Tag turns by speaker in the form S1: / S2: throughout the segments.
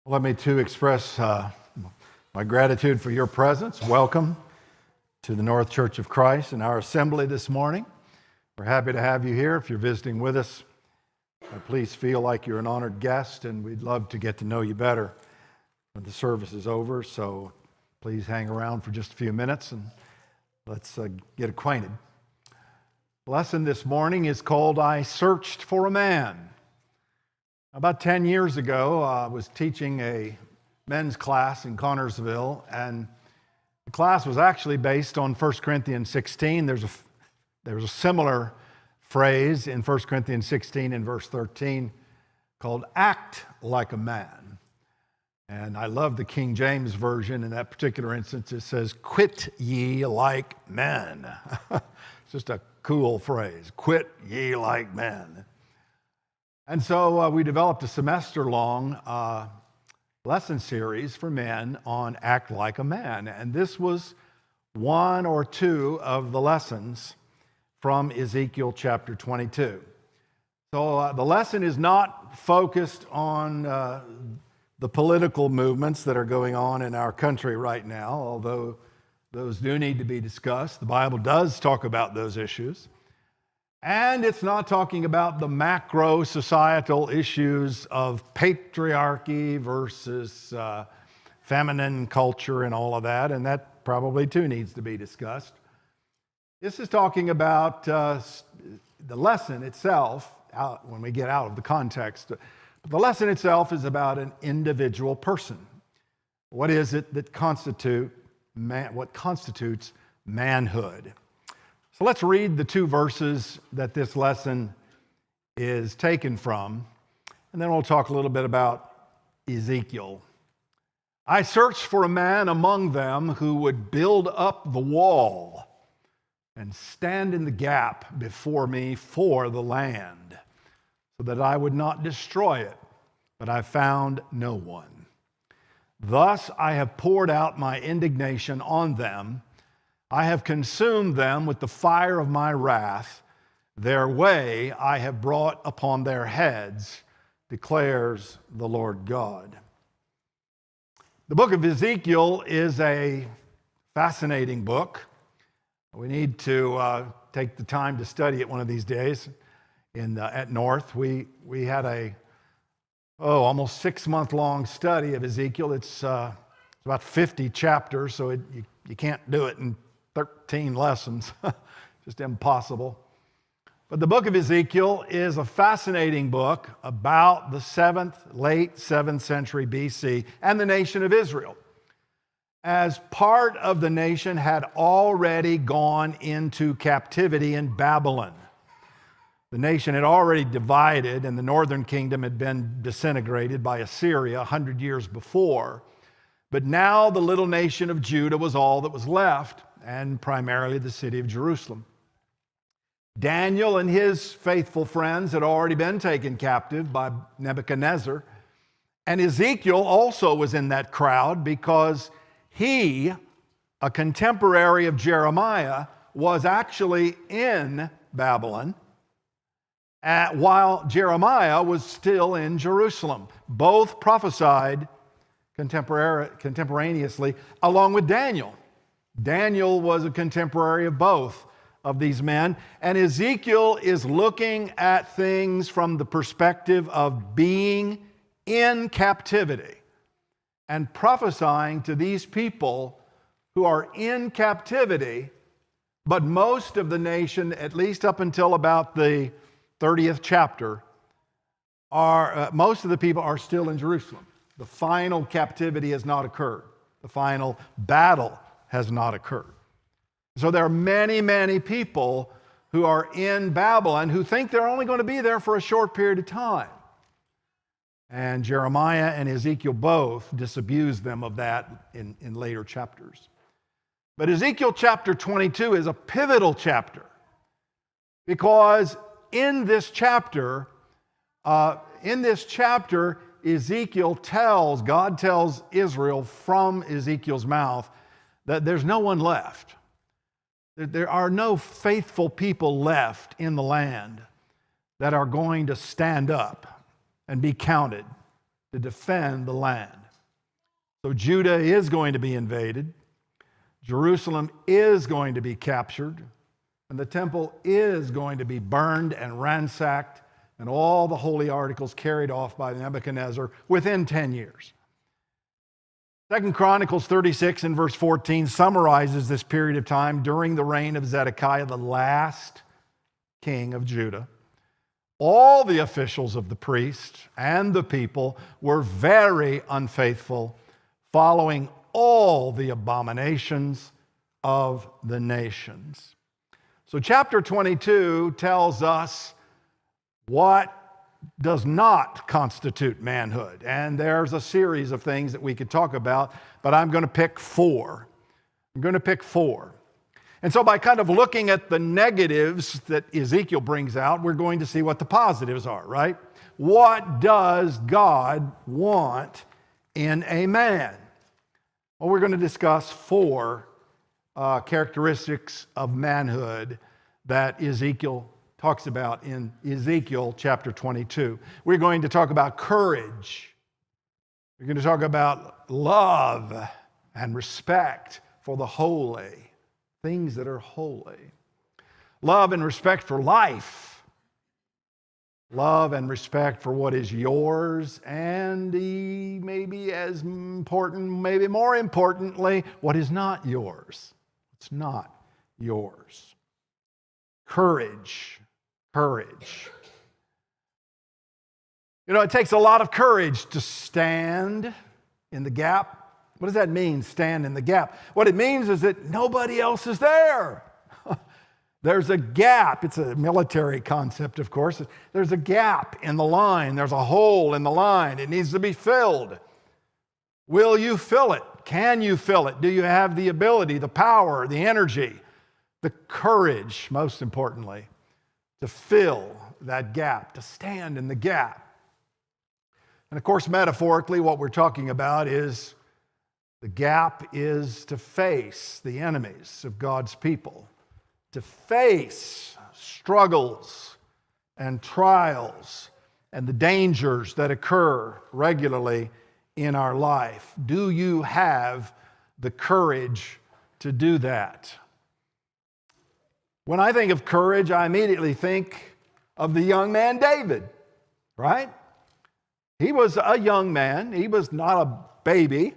S1: Let me too express my gratitude for your presence. Welcome to the North Church of Christ and our assembly this morning. We're happy to have you here. If you're visiting with us, please feel like you're an honored guest, and we'd love to get to know you better when the service is over. So please hang around for just a few minutes and let's get acquainted. The lesson this morning is called I Searched for a Man. About 10 years ago, I was teaching a men's class in Connersville, and the class was actually based on 1 Corinthians 16. There's a similar phrase in 1 Corinthians 16 in verse 13 called act like a man. And I love the King James Version. In that particular instance, it says, quit ye like men. It's just a cool phrase, quit ye like men. And so we developed a semester-long lesson series for men on Act Like a Man. And this was one or two of the lessons from Ezekiel chapter 22. So the lesson is not focused on the political movements that are going on in our country right now, although those do need to be discussed. The Bible does talk about those issues. And it's not talking about the macro societal issues of patriarchy versus feminine culture and all of that, and that probably too needs to be discussed. This is talking about the lesson itself, when we get out of the context. But the lesson itself is about an individual person. What is it that constitutes manhood? So let's read the two verses that this lesson is taken from, and then we'll talk a little bit about Ezekiel. I searched for a man among them who would build up the wall and stand in the gap before me for the land, so that I would not destroy it, but I found no one. Thus I have poured out my indignation on them. I have consumed them with the fire of my wrath. Their way I have brought upon their heads, declares the Lord God. The book of Ezekiel is a fascinating book. We need to take the time to study it one of these days. At North, we had a almost 6-month-long study of Ezekiel. It's about 50 chapters, so you can't do it in 13 lessons, just impossible. But the book of Ezekiel is a fascinating book about the late 7th century BC and the nation of Israel, as part of the nation had already gone into captivity in Babylon. The nation had already divided, and the northern kingdom had been disintegrated by Assyria 100 years before. But now the little nation of Judah was all that was left, and primarily the city of Jerusalem. Daniel and his faithful friends had already been taken captive by Nebuchadnezzar, and Ezekiel also was in that crowd because he, a contemporary of Jeremiah, was actually in Babylon while Jeremiah was still in Jerusalem. Both prophesied contemporaneously along with Daniel. Daniel was a contemporary of both of these men, and Ezekiel is looking at things from the perspective of being in captivity and prophesying to these people who are in captivity, but most of the nation, at least up until about the 30th chapter, most of the people are still in Jerusalem. The final captivity has not occurred. The final battle has not occurred. So there are many, many people who are in Babylon who think they're only going to be there for a short period of time. And Jeremiah and Ezekiel both disabuse them of that in later chapters. But Ezekiel chapter 22 is a pivotal chapter because in this chapter, God tells Israel from Ezekiel's mouth that there's no one left. There are no faithful people left in the land that are going to stand up and be counted to defend the land. So Judah is going to be invaded. Jerusalem is going to be captured. And the temple is going to be burned and ransacked, and all the holy articles carried off by Nebuchadnezzar within 10 years. 2 Chronicles 36 and verse 14 summarizes this period of time during the reign of Zedekiah, the last king of Judah. All the officials of the priest and the people were very unfaithful, following all the abominations of the nations. So chapter 22 tells us what does not constitute manhood. And there's a series of things that we could talk about, but I'm going to pick four. And so by kind of looking at the negatives that Ezekiel brings out, we're going to see what the positives are, right? What does God want in a man? Well, we're going to discuss four characteristics of manhood that Ezekiel talks about in Ezekiel chapter 22. We're going to talk about courage. We're going to talk about love and respect for the holy, things that are holy. Love and respect for life. Love and respect for what is yours, and maybe as important, maybe more importantly, what is not yours. It's not yours. Courage. You know, it takes a lot of courage to stand in the gap. What does that mean, stand in the gap? What it means is that nobody else is there. There's a gap. It's a military concept, of course. There's a gap in the line. There's a hole in the line. It needs to be filled. Will you fill it? Can you fill it? Do you have the ability, the power, the energy, the courage, most importantly, to fill that gap, to stand in the gap? And of course, metaphorically, what we're talking about is the gap is to face the enemies of God's people, to face struggles and trials and the dangers that occur regularly in our life. Do you have the courage to do that? When I think of courage, I immediately think of the young man David, right? He was a young man. He was not a baby,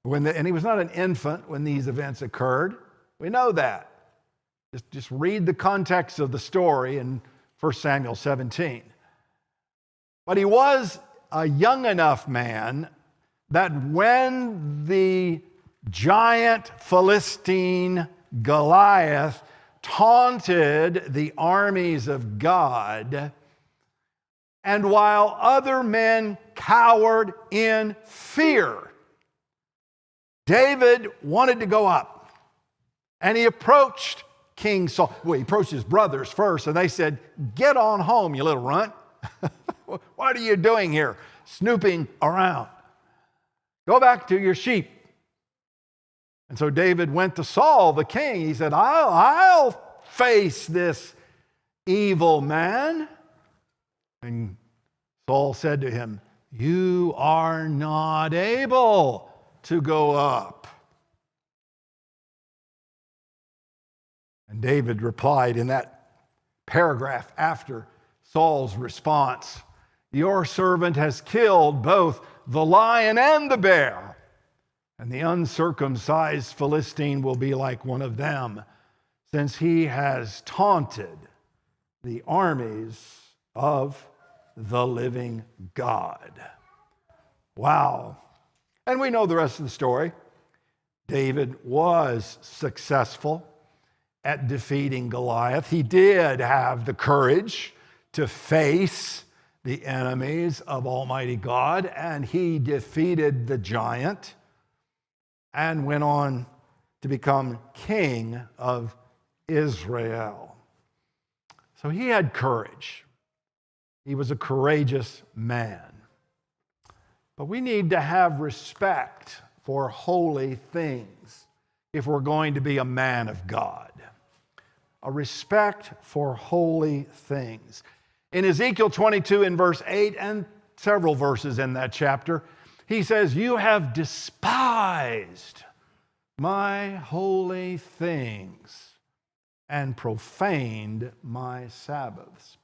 S1: and he was not an infant when these events occurred. We know that. Just read the context of the story in 1 Samuel 17. But he was a young enough man that when the giant Philistine Goliath taunted the armies of God, and while other men cowered in fear, David wanted to go up, and he approached King Saul. Well, he approached his brothers first, and they said, "Get on home, you little runt. What are you doing here, snooping around? Go back to your sheep." And so David went to Saul, the king. He said, I'll face this evil man. And Saul said to him, "You are not able to go up." And David replied in that paragraph after Saul's response, "Your servant has killed both the lion and the bear, and the uncircumcised Philistine will be like one of them, since he has taunted the armies of the living God." Wow. And we know the rest of the story. David was successful at defeating Goliath. He did have the courage to face the enemies of Almighty God, and he defeated the giant and went on to become king of Israel. So he had courage. He was a courageous man. But we need to have respect for holy things if we're going to be a man of God. A respect for holy things. In Ezekiel 22 in verse 8 and several verses in that chapter. He says, "You have despised my holy things and profaned my Sabbaths."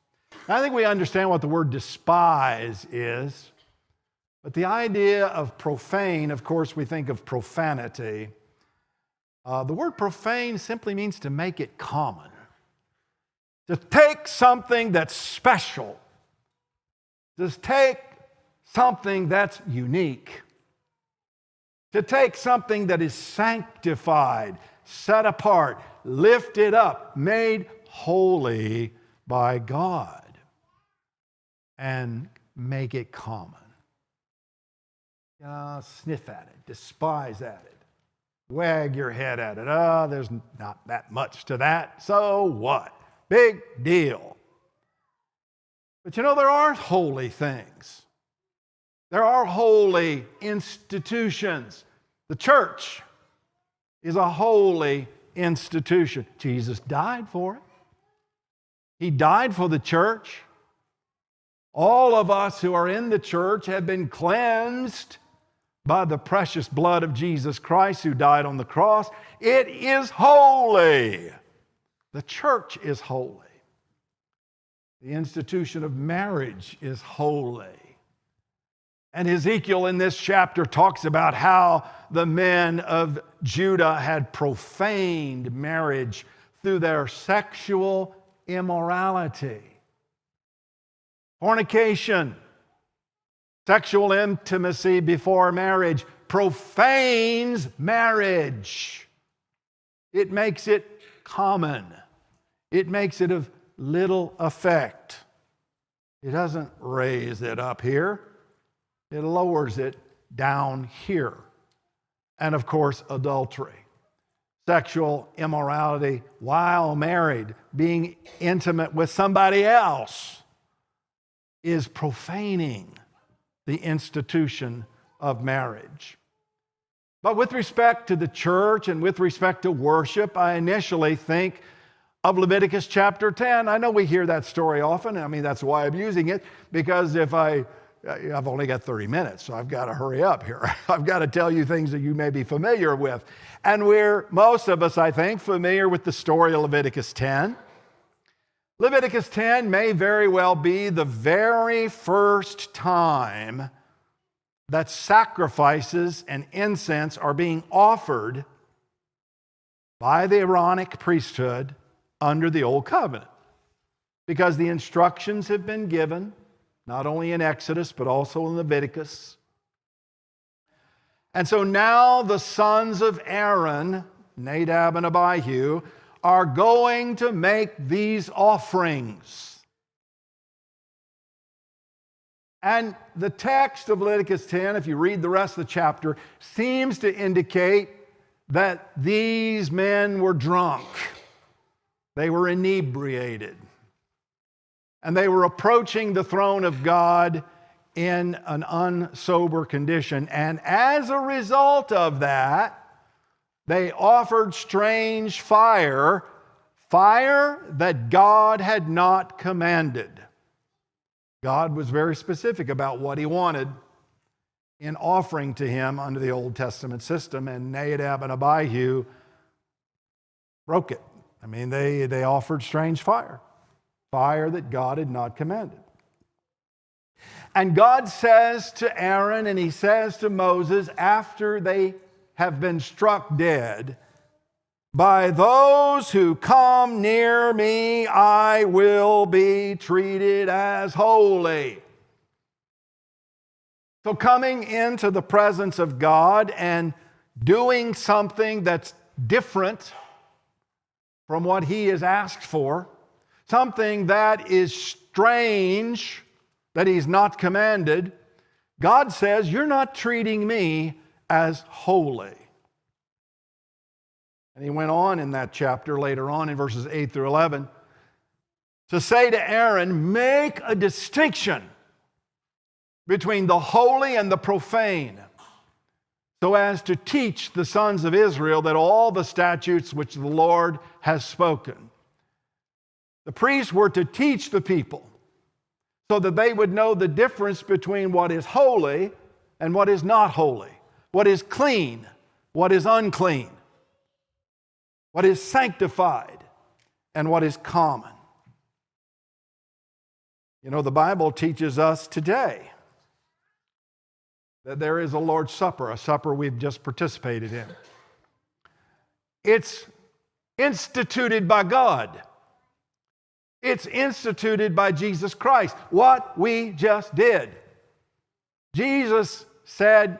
S1: I think we understand what the word despise is, but the idea of profane, of course, we think of profanity. The word profane simply means to make it common, to take something that's special, to take something that's unique, to take something that is sanctified, set apart, lifted up, made holy by God, and make it common. Sniff at it, despise at it, wag your head at it. There's not that much to that, so what? Big deal. But there are holy things. There are holy institutions. The church is a holy institution. Jesus died for it. He died for the church. All of us who are in the church have been cleansed by the precious blood of Jesus Christ who died on the cross. It is holy. The church is holy. The institution of marriage is holy. And Ezekiel in this chapter talks about how the men of Judah had profaned marriage through their sexual immorality. Fornication, sexual intimacy before marriage, profanes marriage. It makes it common. It makes it of little effect. It doesn't raise it up here. It lowers it down here. And of course, adultery, sexual immorality while married, being intimate with somebody else, is profaning the institution of marriage. But with respect to the church and with respect to worship, I initially think of Leviticus chapter 10. I know we hear that story often. That's why I'm using it, because I've only got 30 minutes, so I've got to hurry up here. I've got to tell you things that you may be familiar with. And most of us, I think, familiar with the story of Leviticus 10. Leviticus 10 may very well be the very first time that sacrifices and incense are being offered by the Aaronic priesthood under the Old Covenant. Because the instructions have been given, not only in Exodus, but also in Leviticus. And so now the sons of Aaron, Nadab and Abihu, are going to make these offerings. And the text of Leviticus 10, if you read the rest of the chapter, seems to indicate that these men were drunk. They were inebriated. And they were approaching the throne of God in an unsober condition. And as a result of that, they offered strange fire that God had not commanded. God was very specific about what he wanted in offering to him under the Old Testament system, and Nadab and Abihu broke it. They offered strange fire that God had not commanded. And God says to Aaron and he says to Moses, after they have been struck dead, "By those who come near me, I will be treated as holy." So coming into the presence of God and doing something that's different from what he has asked for, something that is strange, that he's not commanded, God says, "You're not treating me as holy." And he went on in that chapter later on in verses 8 through 11 to say to Aaron, "Make a distinction between the holy and the profane, so as to teach the sons of Israel that all the statutes which the Lord has spoken." The priests were to teach the people so that they would know the difference between what is holy and what is not holy, what is clean, what is unclean, what is sanctified, and what is common. You know, the Bible teaches us today that there is a Lord's Supper, a supper we've just participated in. It's instituted by God. It's instituted by Jesus Christ. What we just did. Jesus said,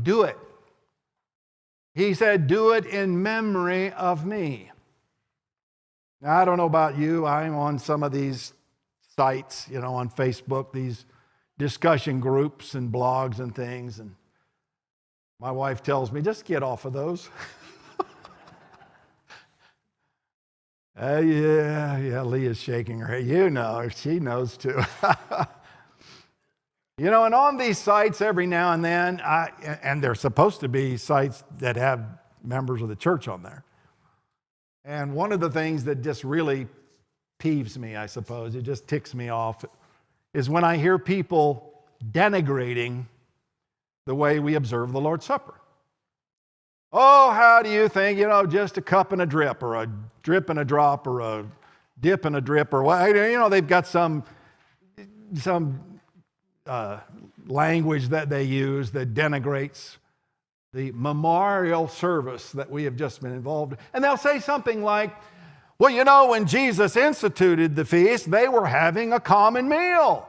S1: do it. He said, do it in memory of me. Now, I don't know about you. I'm on some of these sites, on Facebook, these discussion groups and blogs and things. And my wife tells me, just get off of those. Yeah, Leah's shaking her head. She knows too. And on these sites every now and then, and they're supposed to be sites that have members of the church on there. And one of the things that just really peeves me, I suppose, it just ticks me off, is when I hear people denigrating the way we observe the Lord's Supper. Oh, how do you think, just a cup and a drip, or a drip and a drop, or a dip and a drip, or what? They've got some language that they use that denigrates the memorial service that we have just been involved in. And they'll say something like, well, when Jesus instituted the feast, they were having a common meal.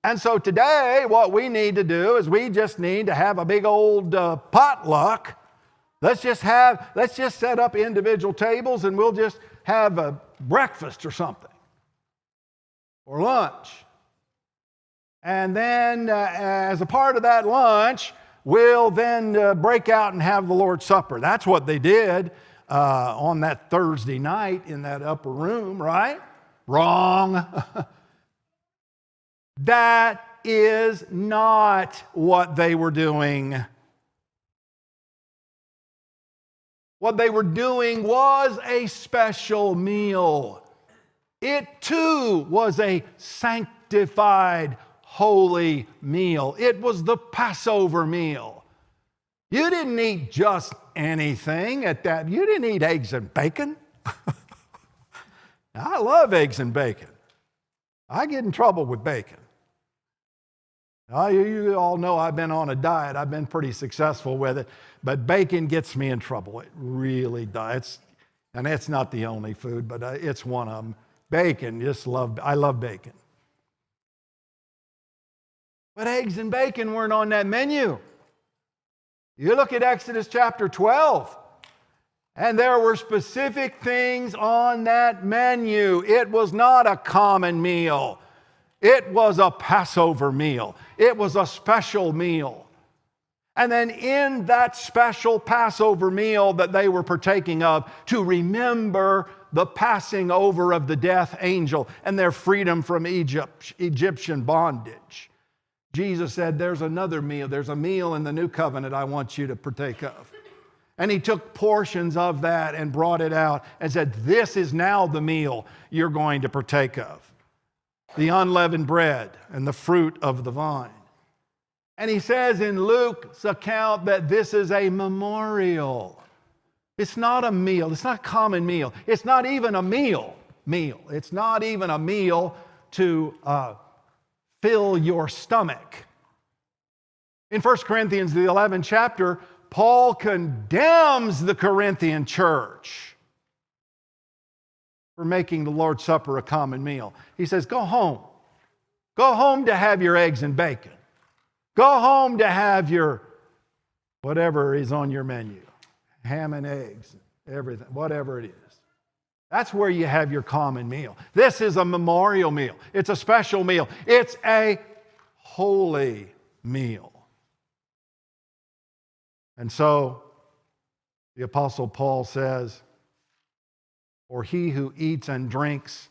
S1: And so today, what we need to do is we just need to have a big old potluck. Let's just set up individual tables and we'll just have a breakfast or something, or lunch. And then as a part of that lunch, we'll then break out and have the Lord's Supper. That's what they did on that Thursday night in that upper room, right? Wrong. That is not what they were doing. What they were doing was a special meal. It too was a sanctified, holy meal. It was the Passover meal. You didn't eat just anything at that. You didn't eat eggs and bacon. I love eggs and bacon. I get in trouble with bacon. You all know I've been on a diet. I've been pretty successful with it. But bacon gets me in trouble. It really does. And it's not the only food, but it's one of them. Bacon, I love bacon. But eggs and bacon weren't on that menu. You look at Exodus chapter 12, and there were specific things on that menu. It was not a common meal. It was a Passover meal. It was a special meal. And then in that special Passover meal that they were partaking of, to remember the passing over of the death angel and their freedom from Egyptian bondage, Jesus said, there's another meal. There's a meal in the new covenant I want you to partake of. And he took portions of that and brought it out and said, this is now the meal you're going to partake of. The unleavened bread and the fruit of the vine. And he says in Luke's account that this is a memorial. It's not a meal. It's not a common meal. It's not even a meal. It's not even a meal to fill your stomach. In 1 Corinthians, the 11th chapter, Paul condemns the Corinthian church for making the Lord's Supper a common meal. He says, go home. Go home to have your eggs and bacon. Go home to have your whatever is on your menu. Ham and eggs, everything, whatever it is. That's where you have your common meal. This is a memorial meal. It's a special meal. It's a holy meal. And so the Apostle Paul says, or he who eats and drinks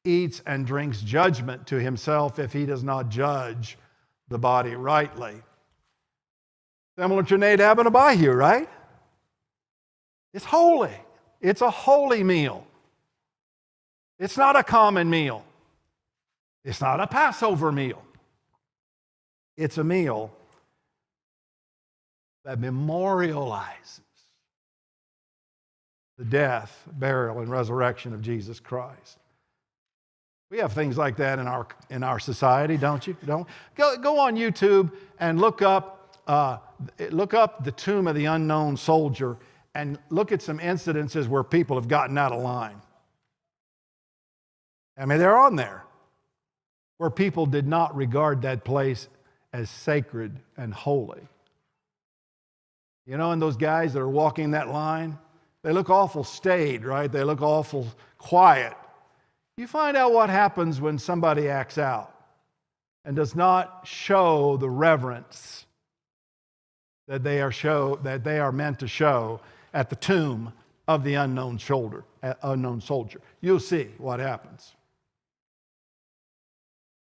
S1: judgment to himself if he does not judge the body rightly. Similar to Nadab and Abihu, right? It's holy. It's a holy meal. It's not a common meal. It's not a Passover meal. It's a meal that memorializes the death, burial, and resurrection of Jesus Christ. We have things like that in our society, don't you? Go on YouTube and look up the tomb of the unknown soldier and look at some incidences where people have gotten out of line. I mean, they're on there, where people did not regard that place as sacred and holy. You know, and those guys that are walking that line, they look awful staid, right? They look awful quiet. You find out what happens when somebody acts out and does not show the reverence that they are meant to show at the tomb of the unknown soldier. You'll see what happens.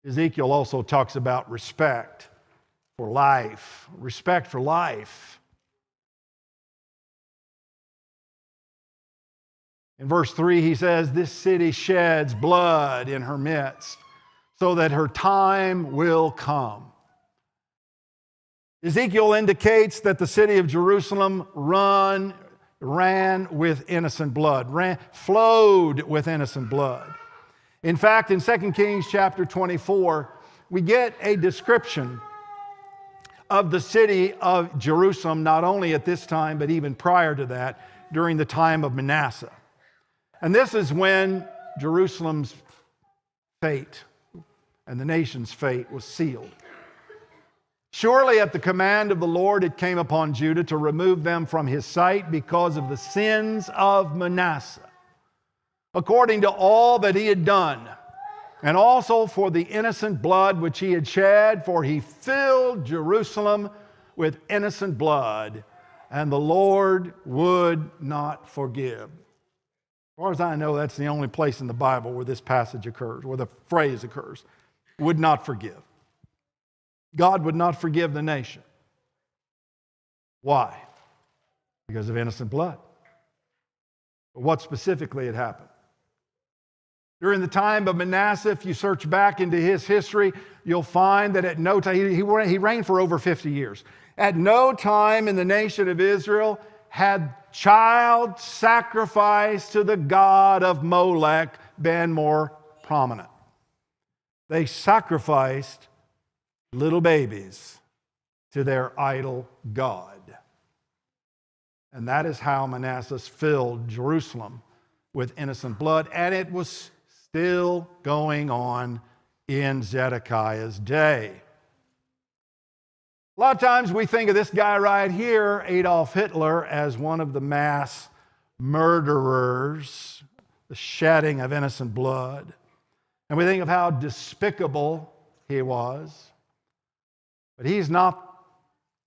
S1: Ezekiel also talks about respect for life. Respect for life. In verse 3, he says, "This city sheds blood in her midst, so that her time will come." Ezekiel indicates that the city of Jerusalem ran with innocent blood, flowed with innocent blood. In fact, in 2 Kings chapter 24, we get a description of the city of Jerusalem, not only at this time, but even prior to that, during the time of Manasseh. And this is when Jerusalem's fate and the nation's fate was sealed. Surely at the command of the Lord it came upon Judah to remove them from his sight because of the sins of Manasseh, according to all that he had done, and also for the innocent blood which he had shed, for he filled Jerusalem with innocent blood, and the Lord would not forgive. As far as I know, that's the only place in the Bible where this passage occurs, where the phrase occurs, would not forgive. God would not forgive the nation. Why? Because of innocent blood. But what specifically had happened? During the time of Manasseh, if you search back into his history, you'll find that at no time, he reigned for over 50 years. At no time in the nation of Israel had child sacrifice to the god of Molech been more prominent. They sacrificed little babies to their idol god. And that is how Manasseh filled Jerusalem with innocent blood, and it was still going on in Zedekiah's day. A lot of times we think of this guy right here, Adolf Hitler, as one of the mass murderers, the shedding of innocent blood. And we think of how despicable he was. But he's not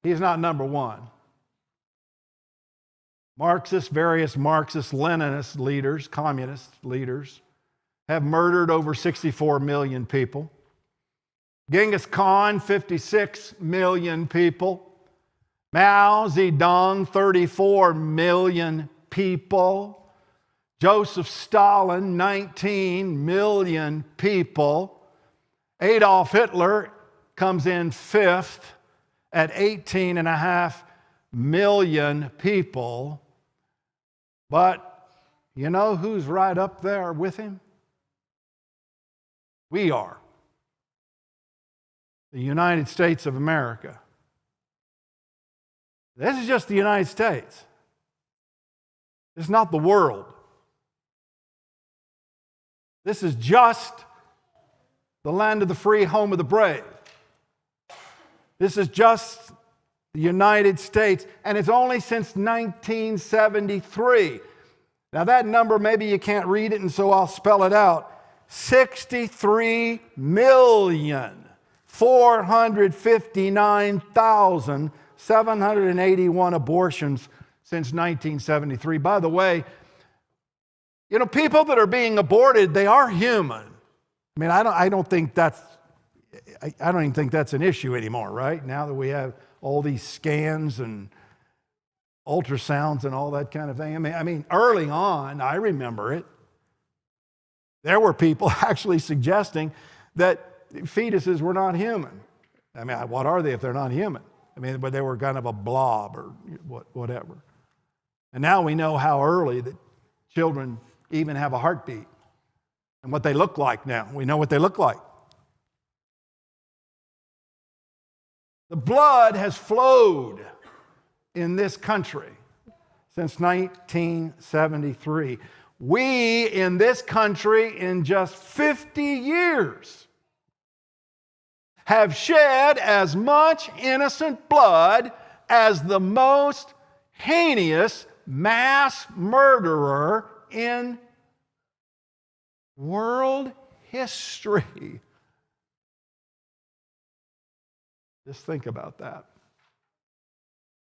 S1: number one. Various Marxist, Leninist leaders, communist leaders, have murdered over 64 million people. Genghis Khan, 56 million people. Mao Zedong, 34 million people. Joseph Stalin, 19 million people. Adolf Hitler comes in fifth at 18.5 million people. But you know who's right up there with him? We are. The United States of America. This is just the United States. This is not the world. This is just the land of the free, home of the brave. This is just the United States, and it's only since 1973. Now that number, maybe you can't read it, and so I'll spell it out. 63,459,781 abortions since 1973. By the way, you know, people that are being aborted, they are human. I mean, I don't even think that's an issue anymore, right? Now that we have all these scans and ultrasounds and all that kind of thing. I mean, early on, I remember it. There were people actually suggesting that fetuses were not human. I mean, what are they if they're not human? I mean, but they were kind of a blob or whatever. And now we know how early that children even have a heartbeat and what they look like now. We know what they look like. The blood has flowed in this country since 1973. We in this country in just 50 years have shed as much innocent blood as the most heinous mass murderer in world history. Just think about that.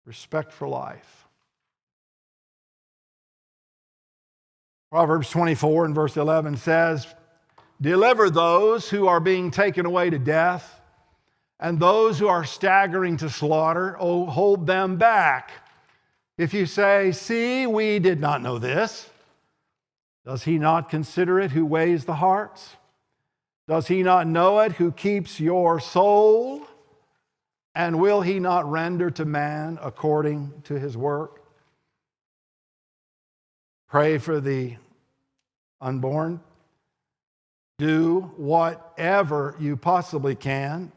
S1: Respect for life. Proverbs 24 and verse 11 says, "Deliver those who are being taken away to death, and those who are staggering to slaughter, oh, hold them back. If you say, 'See, we did not know this,' does he not consider it who weighs the hearts? Does he not know it who keeps your soul? And will he not render to man according to his work?" Pray for the unborn. Do whatever you possibly can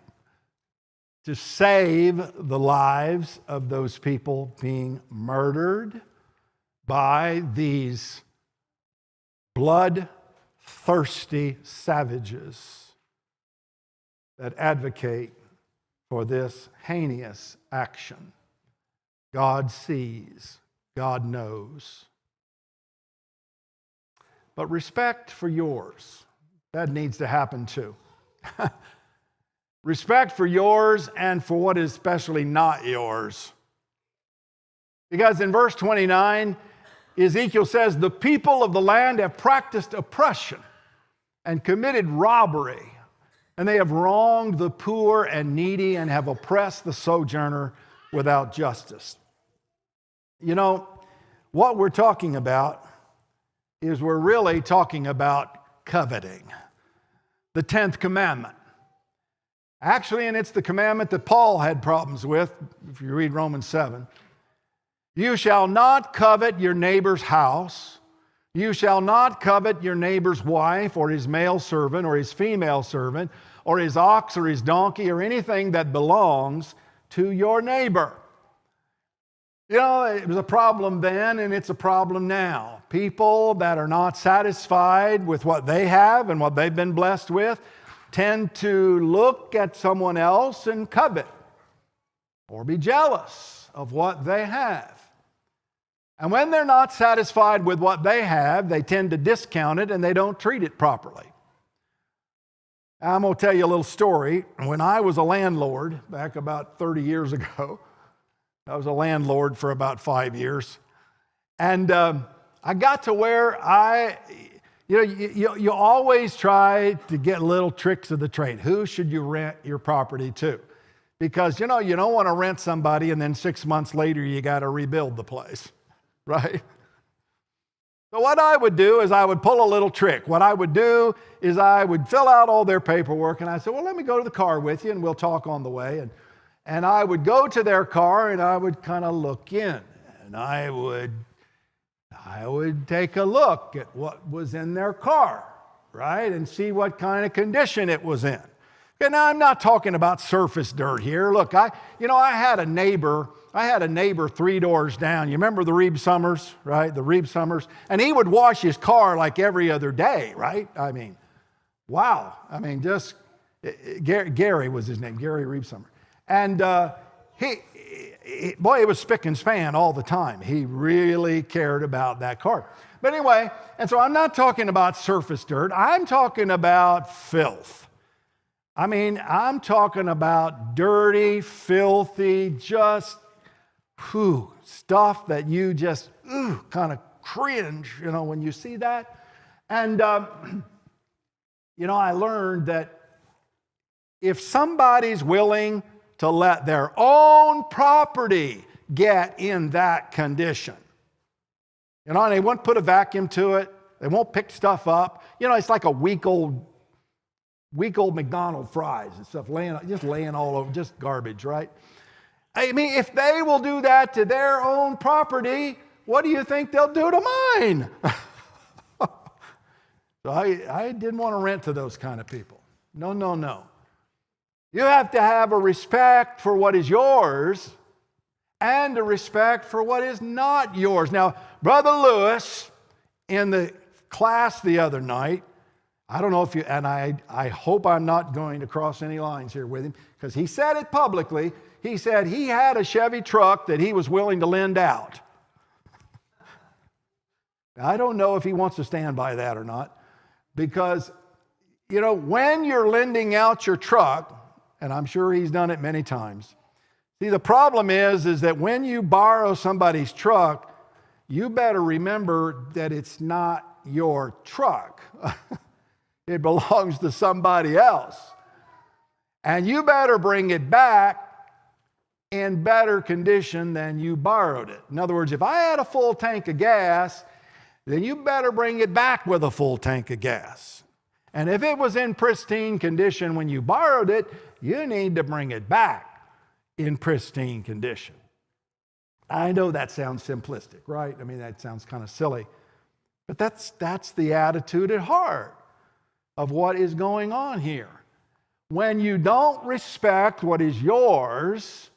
S1: to save the lives of those people being murdered by these bloodthirsty savages that advocate for this heinous action. God sees, God knows. But respect for yours, that needs to happen too. Respect for yours and for what is especially not yours. Because in verse 29, Ezekiel says, "The people of the land have practiced oppression and committed robbery, and they have wronged the poor and needy and have oppressed the sojourner without justice." You know, what we're talking about is we're really talking about coveting. The 10th commandment. Actually, and it's the commandment that Paul had problems with, if you read Romans 7. "You shall not covet your neighbor's house. You shall not covet your neighbor's wife or his male servant or his female servant or his ox or his donkey or anything that belongs to your neighbor." You know, it was a problem then and it's a problem now. People that are not satisfied with what they have and what they've been blessed with tend to look at someone else and covet or be jealous of what they have. And when they're not satisfied with what they have, they tend to discount it and they don't treat it properly. I'm going to tell you a little story. When I was a landlord back about 30 years ago, I was a landlord for about 5 years. And I got to where you always try to get little tricks of the trade. Who should you rent your property to? Because, you don't want to rent somebody and then 6 months later you got to rebuild the place, right? So what I would do is I would pull a little trick. What I would do is I would fill out all their paperwork and I said, "Well, let me go to the car with you and we'll talk on the way." And I would go to their car and I would kind of look in and I would take a look at what was in their car, right? And see what kind of condition it was in. Okay, now I'm not talking about surface dirt here. Look, I had a neighbor 3 doors down. You remember the Reeb Summers, right? The Reeb Summers. And he would wash his car like every other day, right? I mean, wow. I mean, just, Gary was his name, Gary Reeb Summers. And it was spick and span all the time. He really cared about that car. But anyway, and so I'm not talking about surface dirt. I'm talking about filth. I mean, I'm talking about dirty, filthy, just stuff that you just kind of cringe, when you see that. And, I learned that if somebody's willing to let their own property get in that condition, and they won't put a vacuum to it, they won't pick stuff up. It's like a week old week old McDonald's fries and stuff just laying all over, just garbage, right? I mean, if they will do that to their own property, what do you think they'll do to mine? So I didn't want to rent to those kind of people. No, no, no. You have to have a respect for what is yours and a respect for what is not yours. Now, Brother Lewis, in the class the other night, I don't know if you, and I hope I'm not going to cross any lines here with him, because he said it publicly. He said he had a Chevy truck that he was willing to lend out. I don't know if he wants to stand by that or not, because, you know, when you're lending out your truck, and I'm sure he's done it many times, see, the problem is that when you borrow somebody's truck, you better remember that it's not your truck. It belongs to somebody else. And you better bring it back in better condition than you borrowed it. In other words, if I had a full tank of gas, then you better bring it back with a full tank of gas. And if it was in pristine condition when you borrowed it, you need to bring it back in pristine condition. I know that sounds simplistic, right? I mean, that sounds kind of silly. But that's the attitude at heart of what is going on here. When you don't respect what is yours,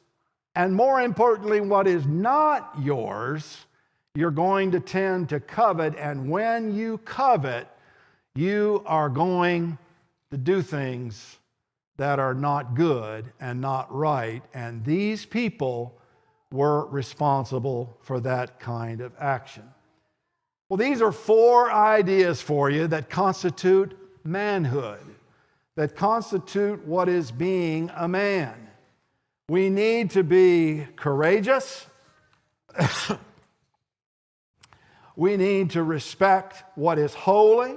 S1: and more importantly, what is not yours, you're going to tend to covet, and when you covet, you are going to do things that are not good and not right, and these people were responsible for that kind of action. Well, these are 4 ideas for you that constitute manhood, that constitute what is being a man. We need to be courageous. We need to respect what is holy.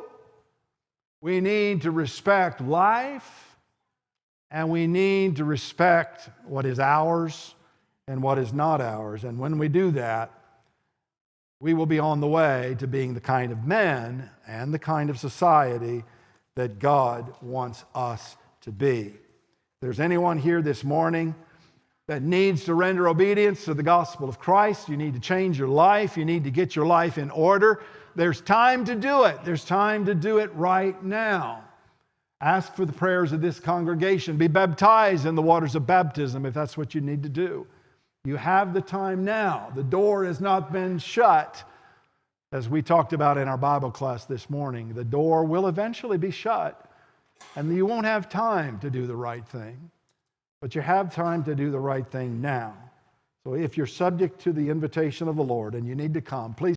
S1: We need to respect life. And we need to respect what is ours and what is not ours. And when we do that, we will be on the way to being the kind of men and the kind of society that God wants us to be. If there's anyone here this morning that needs to render obedience to the gospel of Christ, you need to change your life, you need to get your life in order, there's time to do it. There's time to do it right now. Ask for the prayers of this congregation. Be baptized in the waters of baptism if that's what you need to do. You have the time now. The door has not been shut. As we talked about in our Bible class this morning, the door will eventually be shut, and you won't have time to do the right thing. But you have time to do the right thing now. So if you're subject to the invitation of the Lord and you need to come, please